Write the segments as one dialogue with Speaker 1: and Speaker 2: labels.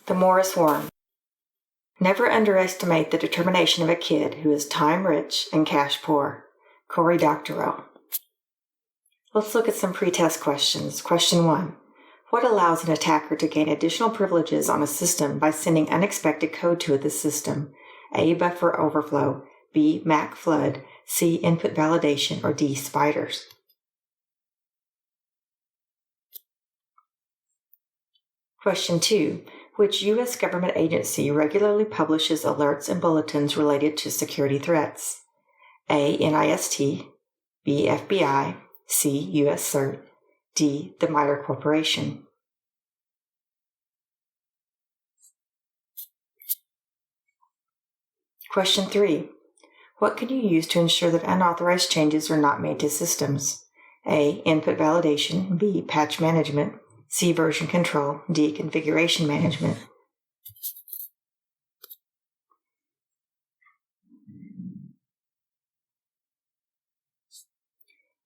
Speaker 1: The Morris Worm. Never underestimate the determination of a kid who is time-rich and cash-poor. Cory Doctorow. Let's look at some pre-test questions. Question 1. What allows an attacker to gain additional privileges on a system by sending unexpected code to the system? A. Buffer overflow. B. MAC flood. C. Input validation. Or D. Spiders. Question 2. Which U.S. government agency regularly publishes alerts and bulletins related to security threats? A. NIST. B. FBI. C. U.S. CERT. D. The MITRE Corporation. Question 3. What can you use to ensure that unauthorized changes are not made to systems? A. Input validation. B. Patch management. C. Version control. D. Configuration management.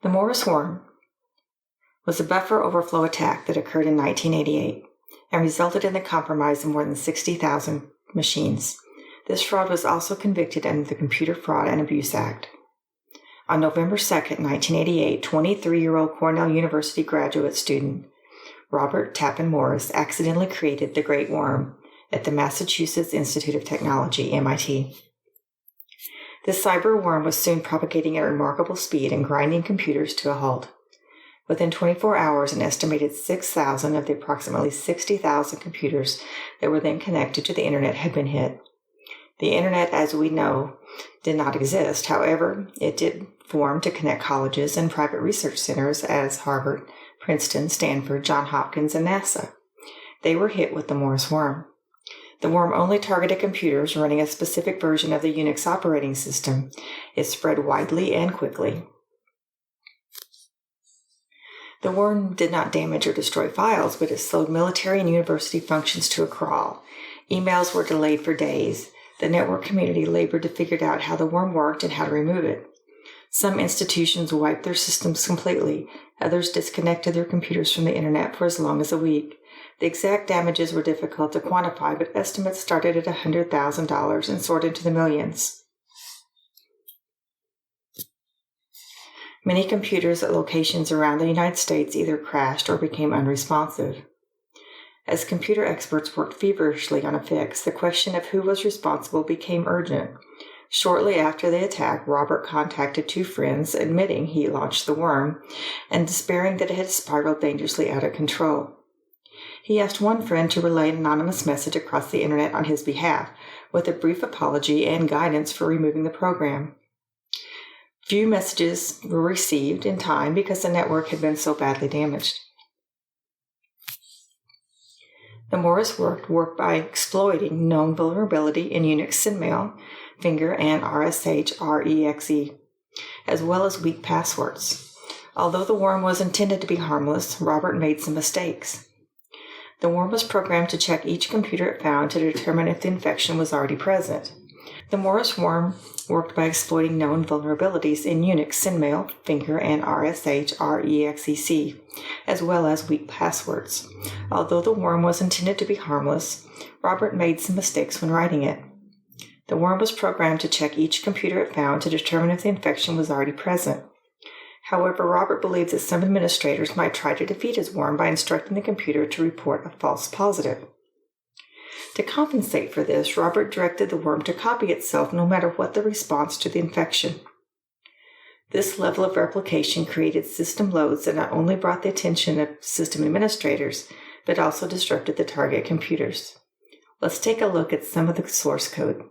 Speaker 1: The Morris Worm was a buffer overflow attack that occurred in 1988 and resulted in the compromise of more than 60,000 machines. This fraud was also convicted under the Computer Fraud and Abuse Act. On November 2, 1988, 23-year-old Cornell University graduate student Robert Tappan Morris accidentally created the Great Worm at the Massachusetts Institute of Technology, MIT. This cyber worm was soon propagating at remarkable speed and grinding computers to a halt. Within 24 hours, an estimated 6,000 of the approximately 60,000 computers that were then connected to the Internet had been hit. The Internet, as we know, did not exist. However, it did form to connect colleges and private research centers as Harvard, Princeton, Stanford, Johns Hopkins, and NASA. They were hit with the Morris Worm. The worm only targeted computers running a specific version of the Unix operating system. It spread widely and quickly. The worm did not damage or destroy files, but it slowed military and university functions to a crawl. Emails were delayed for days. The network community labored to figure out how the worm worked and how to remove it. Some institutions wiped their systems completely. Others disconnected their computers from the Internet for as long as a week. The exact damages were difficult to quantify, but estimates started at $100,000 and soared into the millions. Many computers at locations around the United States either crashed or became unresponsive. As computer experts worked feverishly on a fix, the question of who was responsible became urgent. Shortly after the attack, Robert contacted two friends, admitting he launched the worm and despairing that it had spiraled dangerously out of control. He asked one friend to relay an anonymous message across the Internet on his behalf, with a brief apology and guidance for removing the program. Few messages were received in time because the network had been so badly damaged. The Morris worked by exploiting known vulnerability in Unix SynMail, Finger, and RSH-REXE, as well as weak passwords. Although the worm was intended to be harmless, Robert made some mistakes. The worm was programmed to check each computer it found to determine if the infection was already present. The Morris Worm worked by exploiting known vulnerabilities in Unix SynMail, Finger, and RSH-REXEC, as well as weak passwords. Although the worm was intended to be harmless, Robert made some mistakes when writing it. The worm was programmed to check each computer it found to determine if the infection was already present. However, Robert believed that some administrators might try to defeat his worm by instructing the computer to report a false positive. To compensate for this, Robert directed the worm to copy itself no matter what the response to the infection. This level of replication created system loads that not only brought the attention of system administrators, but also disrupted the target computers. Let's take a look at some of the source code.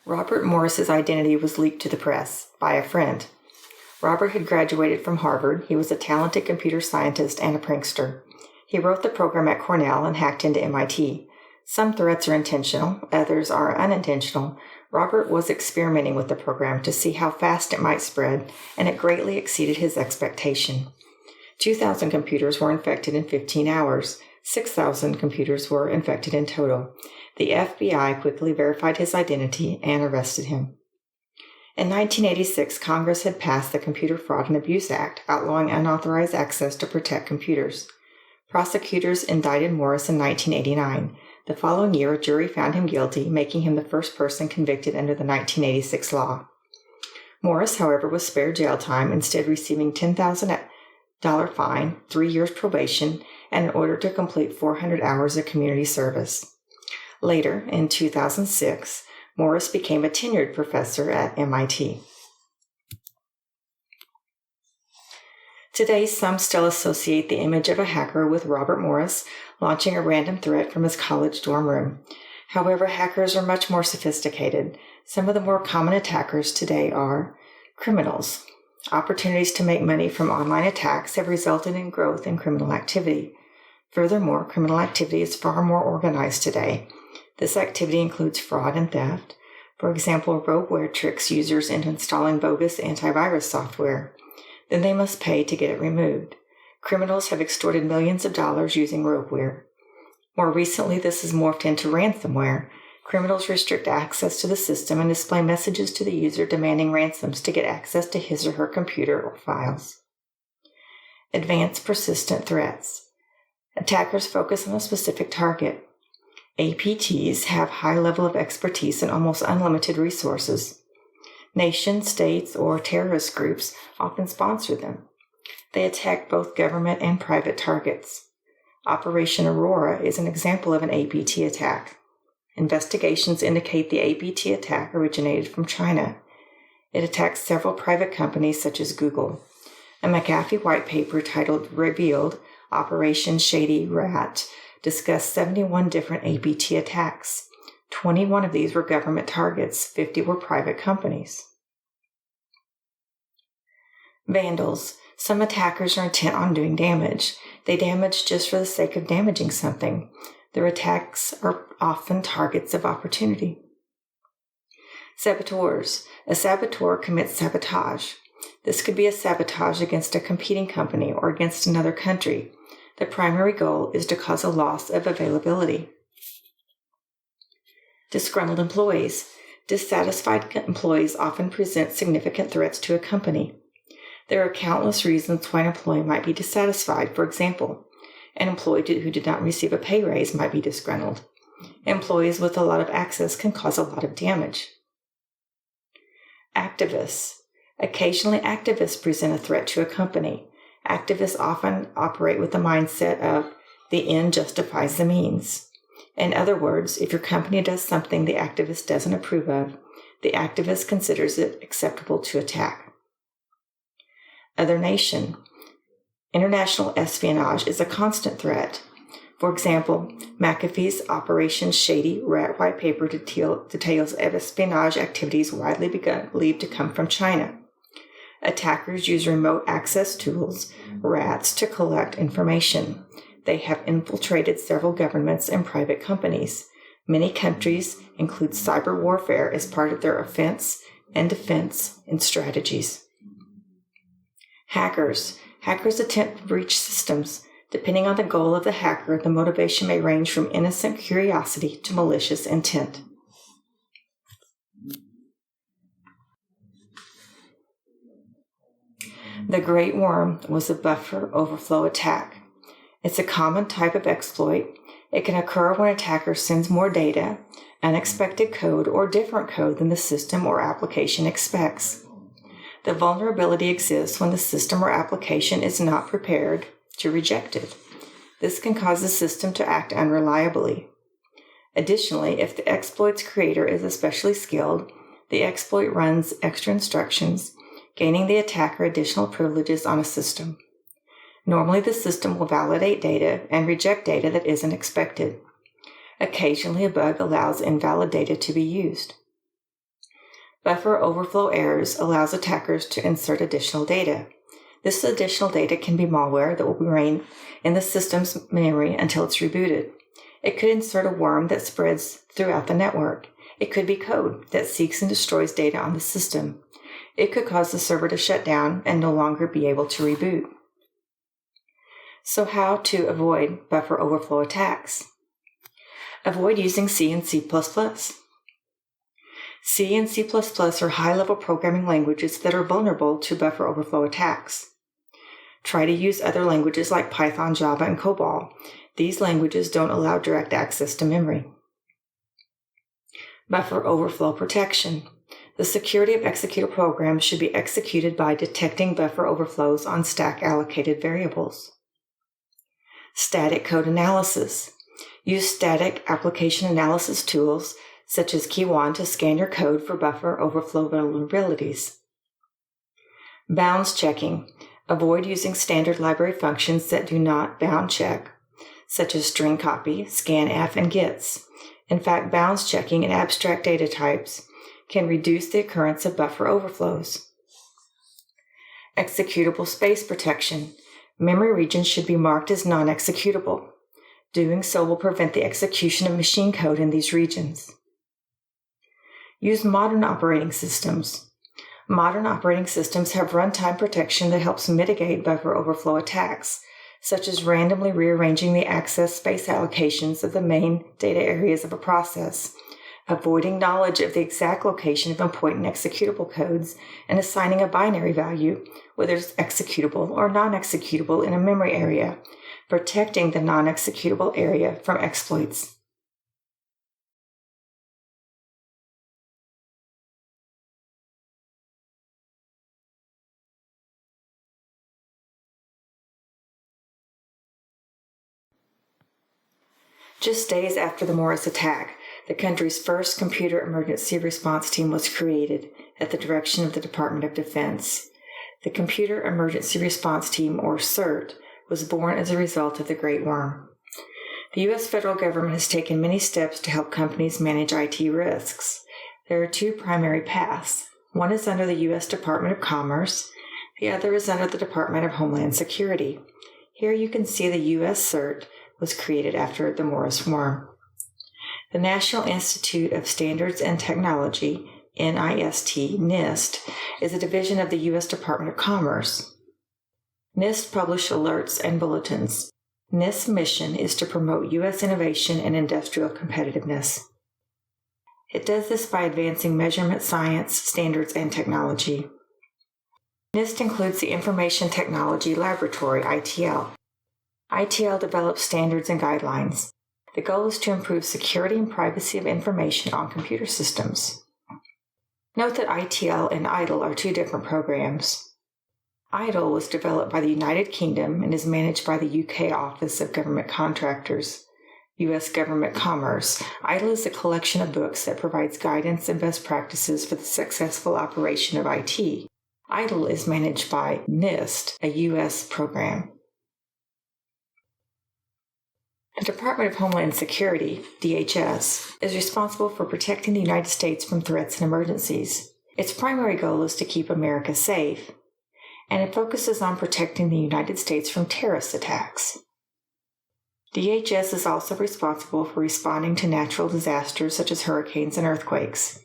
Speaker 1: Robert Morris's identity was leaked to the press by a friend. Robert had graduated from Harvard. He was a talented computer scientist and a prankster. He wrote the program at Cornell and hacked into MIT. Some threats are intentional, others are unintentional. Robert was experimenting with the program to see how fast it might spread, and it greatly exceeded his expectation. 2,000 computers were infected in 15 hours. 6,000 computers were infected in total. The FBI quickly verified his identity and arrested him. In 1986, Congress had passed the Computer Fraud and Abuse Act, outlawing unauthorized access to protect computers. Prosecutors indicted Morris in 1989. The following year, a jury found him guilty, making him the first person convicted under the 1986 law. Morris, however, was spared jail time, instead receiving $10,000 fine, 3 years probation, and an order to complete 400 hours of community service. Later, in 2006, Morris became a tenured professor at MIT. Today, some still associate the image of a hacker with Robert Morris launching a random threat from his college dorm room. However, hackers are much more sophisticated. Some of the more common attackers today are criminals. Opportunities to make money from online attacks have resulted in growth in criminal activity. Furthermore, criminal activity is far more organized today. This activity includes fraud and theft. For example, rogueware tricks users into installing bogus antivirus software. Then they must pay to get it removed. Criminals have extorted millions of dollars using rogueware. More recently, this has morphed into ransomware. Criminals restrict access to the system and display messages to the user demanding ransoms to get access to his or her computer or files. Advanced persistent threats. Attackers focus on a specific target. APTs have high level of expertise and almost unlimited resources. Nations, states, or terrorist groups often sponsor them. They attack both government and private targets. Operation Aurora is an example of an APT attack. Investigations indicate the APT attack originated from China. It attacked several private companies such as Google. A McAfee white paper titled Revealed, Operation Shady Rat, discussed 71 different APT attacks. 21 of these were government targets, 50 were private companies. Vandals. Some attackers are intent on doing damage. They damage just for the sake of damaging something. Their attacks are often targets of opportunity. Saboteurs. A saboteur commits sabotage. This could be a sabotage against a competing company or against another country. The primary goal is to cause a loss of availability. Disgruntled employees. Dissatisfied employees often present significant threats to a company. There are countless reasons why an employee might be dissatisfied. For example, an employee who did not receive a pay raise might be disgruntled. Employees with a lot of access can cause a lot of damage. Activists. Occasionally, activists present a threat to a company. Activists often operate with the mindset of the end justifies the means. In other words, if your company does something the activist doesn't approve of, the activist considers it acceptable to attack. Other nation. International espionage is a constant threat. For example, McAfee's Operation Shady Rat white paper details espionage activities widely believed to come from China. Attackers use remote access tools, RATs, to collect information. They have infiltrated several governments and private companies. Many countries include cyber warfare as part of their offense and defense and strategies. Hackers. Hackers attempt to breach systems. Depending on the goal of the hacker, the motivation may range from innocent curiosity to malicious intent. The Great Worm was a buffer overflow attack. It's a common type of exploit. It can occur when an attacker sends more data, unexpected code, or different code than the system or application expects. The vulnerability exists when the system or application is not prepared to reject it. This can cause the system to act unreliably. Additionally, if the exploit's creator is especially skilled, the exploit runs extra instructions, gaining the attacker additional privileges on a system. Normally, the system will validate data and reject data that isn't expected. Occasionally, a bug allows invalid data to be used. Buffer overflow errors allows attackers to insert additional data. This additional data can be malware that will remain in the system's memory until it's rebooted. It could insert a worm that spreads throughout the network. It could be code that seeks and destroys data on the system. It could cause the server to shut down and no longer be able to reboot. So how to avoid buffer overflow attacks? Avoid using C and C++. C and C++ are high-level programming languages that are vulnerable to buffer overflow attacks. Try to use other languages like Python, Java, and COBOL. These languages don't allow direct access to memory. Buffer overflow protection. The security of executable programs should be executed by detecting buffer overflows on stack-allocated variables. Static code analysis. Use static application analysis tools such as Key1 to scan your code for buffer overflow vulnerabilities. Bounds checking. Avoid using standard library functions that do not bound check, such as string copy, scanf, and gets. In fact, bounds checking and abstract data types can reduce the occurrence of buffer overflows. Executable space protection. Memory regions should be marked as non-executable. Doing so will prevent the execution of machine code in these regions. Use modern operating systems. Modern operating systems have runtime protection that helps mitigate buffer overflow attacks, such as randomly rearranging the access space allocations of the main data areas of a process, avoiding knowledge of the exact location of important executable codes, and assigning a binary value, whether it's executable or non-executable in a memory area, protecting the non-executable area from exploits. Just days after the Morris attack, the country's first computer emergency response team was created at the direction of the Department of Defense. The Computer Emergency Response Team, or CERT, was born as a result of the Great Worm. The U.S. federal government has taken many steps to help companies manage IT risks. There are two primary paths. One is under the U.S. Department of Commerce. The other is under the Department of Homeland Security. Here you can see the U.S. CERT was created after the Morris Worm. The National Institute of Standards and Technology, NIST, is a division of the U.S. Department of Commerce. NIST publishes alerts and bulletins. NIST's mission is to promote U.S. innovation and industrial competitiveness. It does this by advancing measurement science, standards, and technology. NIST includes the Information Technology Laboratory, ITL. ITL develops standards and guidelines. The goal is to improve security and privacy of information on computer systems. Note that ITL and IDLE are two different programs. IDLE was developed by the United Kingdom and is managed by the UK Office of Government Contractors, U.S. Government Commerce. IDLE is a collection of books that provides guidance and best practices for the successful operation of IT. IDLE is managed by NIST, a U.S. program. The Department of Homeland Security, DHS, is responsible for protecting the United States from threats and emergencies. Its primary goal is to keep America safe, and it focuses on protecting the United States from terrorist attacks. DHS is also responsible for responding to natural disasters such as hurricanes and earthquakes.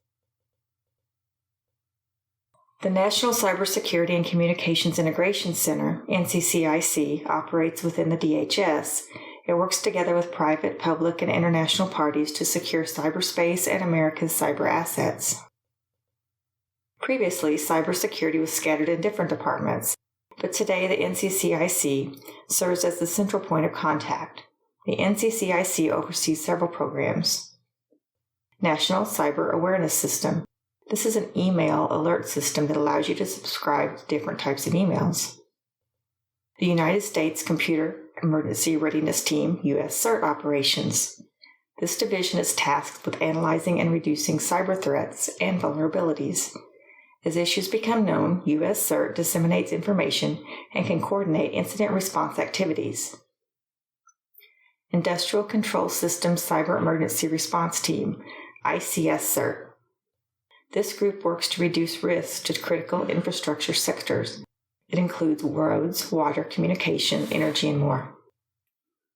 Speaker 1: The National Cybersecurity and Communications Integration Center, NCCIC, operates within the DHS. It works together with private, public, and international parties to secure cyberspace and America's cyber assets. Previously, cybersecurity was scattered in different departments, but today the NCCIC serves as the central point of contact. The NCCIC oversees several programs. National Cyber Awareness System. This is an email alert system that allows you to subscribe to different types of emails. The United States Computer Emergency Readiness Team, U.S. CERT operations. This division is tasked with analyzing and reducing cyber threats and vulnerabilities. As issues become known, U.S. CERT disseminates information and can coordinate incident response activities. Industrial Control Systems Cyber Emergency Response Team, ICS CERT. This group works to reduce risks to critical infrastructure sectors. It includes roads, water, communication, energy, and more.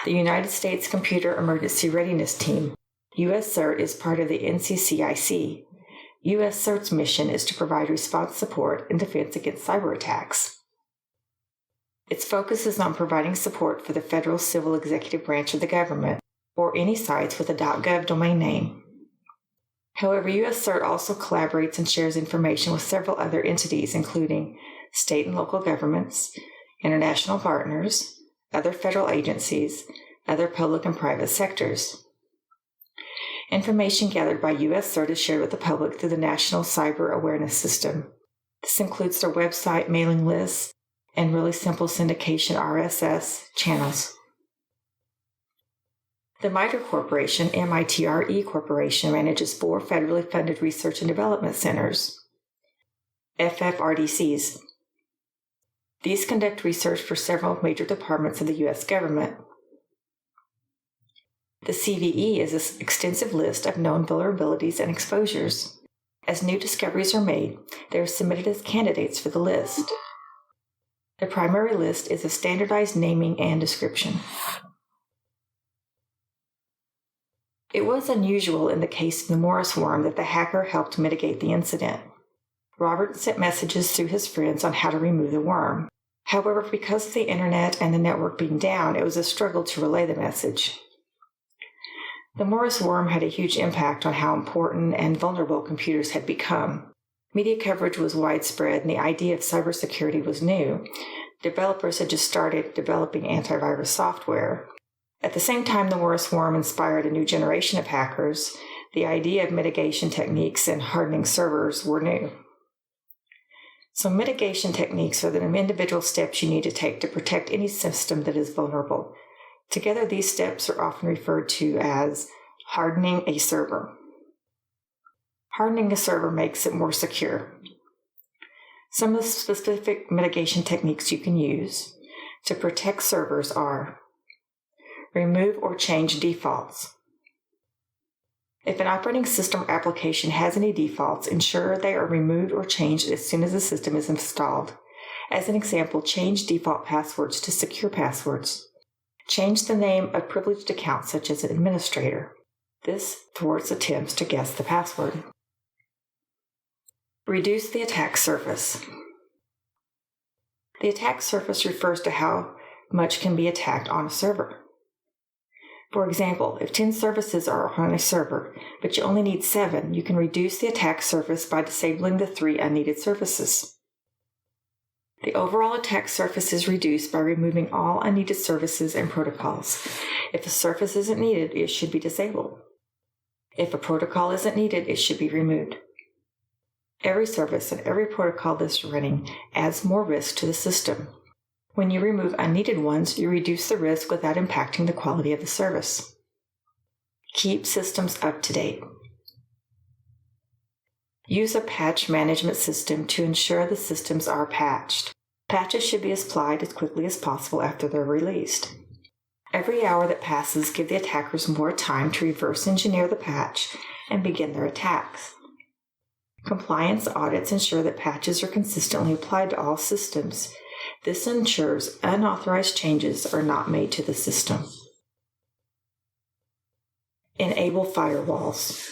Speaker 1: The United States Computer Emergency Readiness Team, USCERT, is part of the NCCIC. USCERT's mission is to provide response support and defense against cyber attacks. Its focus is on providing support for the federal civil executive branch of the government, or any sites with a .gov domain name. However, USCERT also collaborates and shares information with several other entities, including state and local governments, international partners, other federal agencies, other public and private sectors. Information gathered by USCERT is shared with the public through the National Cyber Awareness System. This includes their website, mailing lists, and really simple syndication RSS channels. The MITRE Corporation, MITRE Corporation, manages 4 federally funded research and development centers, FFRDCs. These conduct research for several major departments of the U.S. government. The CVE is an extensive list of known vulnerabilities and exposures. As new discoveries are made, they are submitted as candidates for the list. The primary list is a standardized naming and description. It was unusual in the case of the Morris worm that the hacker helped mitigate the incident. Robert sent messages through his friends on how to remove the worm. However, because of the internet and the network being down, it was a struggle to relay the message. The Morris worm had a huge impact on how important and vulnerable computers had become. Media coverage was widespread, and the idea of cybersecurity was new. Developers had just started developing antivirus software. At the same time, the Morris worm inspired a new generation of hackers. The idea of mitigation techniques and hardening servers were new. So mitigation techniques are the individual steps you need to take to protect any system that is vulnerable. Together, these steps are often referred to as hardening a server. Hardening a server makes it more secure. Some of the specific mitigation techniques you can use to protect servers are: remove or change defaults. If an operating system or application has any defaults, ensure they are removed or changed as soon as the system is installed. As an example, change default passwords to secure passwords. Change the name of privileged accounts, such as an administrator. This thwarts attempts to guess the password. Reduce the attack surface. The attack surface refers to how much can be attacked on a server. For example, if 10 services are on a server, but you only need 7, you can reduce the attack surface by disabling the 3 unneeded services. The overall attack surface is reduced by removing all unneeded services and protocols. If a surface isn't needed, it should be disabled. If a protocol isn't needed, it should be removed. Every service and every protocol that's running adds more risk to the system. When you remove unneeded ones, you reduce the risk without impacting the quality of the service. Keep systems up to date. Use a patch management system to ensure the systems are patched. Patches should be applied as quickly as possible after they're released. Every hour that passes gives the attackers more time to reverse engineer the patch and begin their attacks. Compliance audits ensure that patches are consistently applied to all systems. This ensures unauthorized changes are not made to the system. Enable firewalls.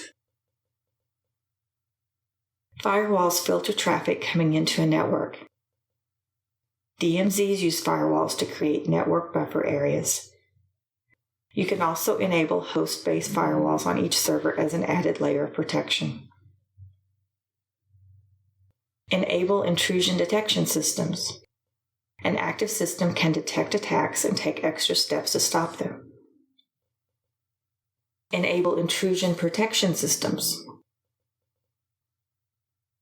Speaker 1: Firewalls filter traffic coming into a network. DMZs use firewalls to create network buffer areas. You can also enable host-based firewalls on each server as an added layer of protection. Enable intrusion detection systems. An active system can detect attacks and take extra steps to stop them. Enable intrusion protection systems.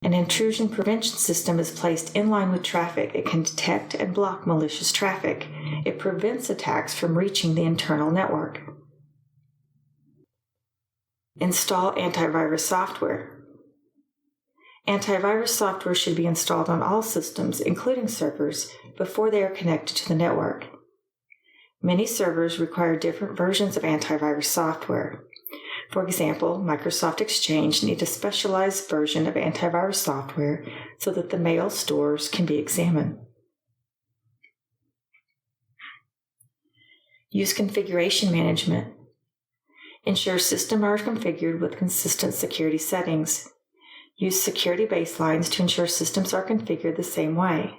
Speaker 1: An intrusion prevention system is placed in line with traffic. It can detect and block malicious traffic. It prevents attacks from reaching the internal network. Install antivirus software. Antivirus software should be installed on all systems, including servers, before they are connected to the network. Many servers require different versions of antivirus software. For example, Microsoft Exchange needs a specialized version of antivirus software so that the mail stores can be examined. Use configuration management. Ensure systems are configured with consistent security settings. Use security baselines to ensure systems are configured the same way.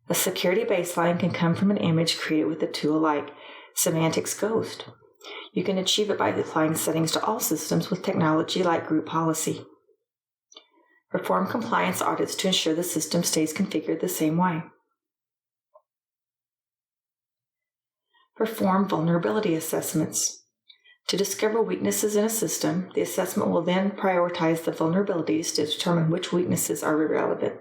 Speaker 1: A security baseline can come from an image created with a tool like Symantec's Ghost. You can achieve it by applying settings to all systems with technology like group policy. Perform compliance audits to ensure the system stays configured the same way. Perform vulnerability assessments. To discover weaknesses in a system, the assessment will then prioritize the vulnerabilities to determine which weaknesses are relevant.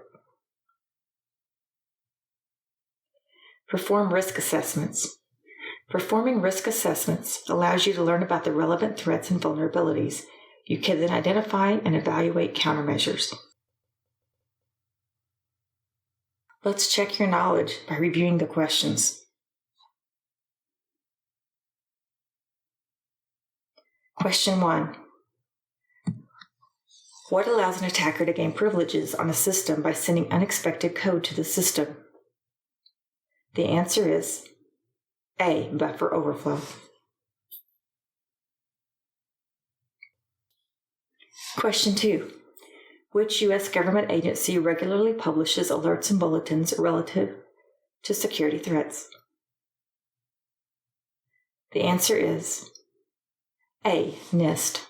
Speaker 1: Perform risk assessments. Performing risk assessments allows you to learn about the relevant threats and vulnerabilities. You can then identify and evaluate countermeasures. Let's check your knowledge by reviewing the questions. Question 1. What allows an attacker to gain privileges on a system by sending unexpected code to the system? The answer is A. Buffer overflow. Question 2. Which U.S. government agency regularly publishes alerts and bulletins relative to security threats? The answer is A. NIST.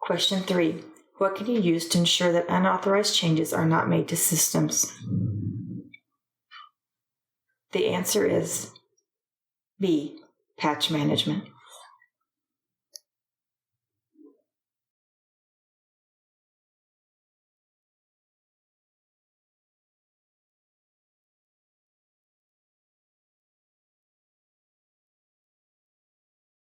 Speaker 1: Question 3. What can you use to ensure that unauthorized changes are not made to systems? The answer is B. Patch management.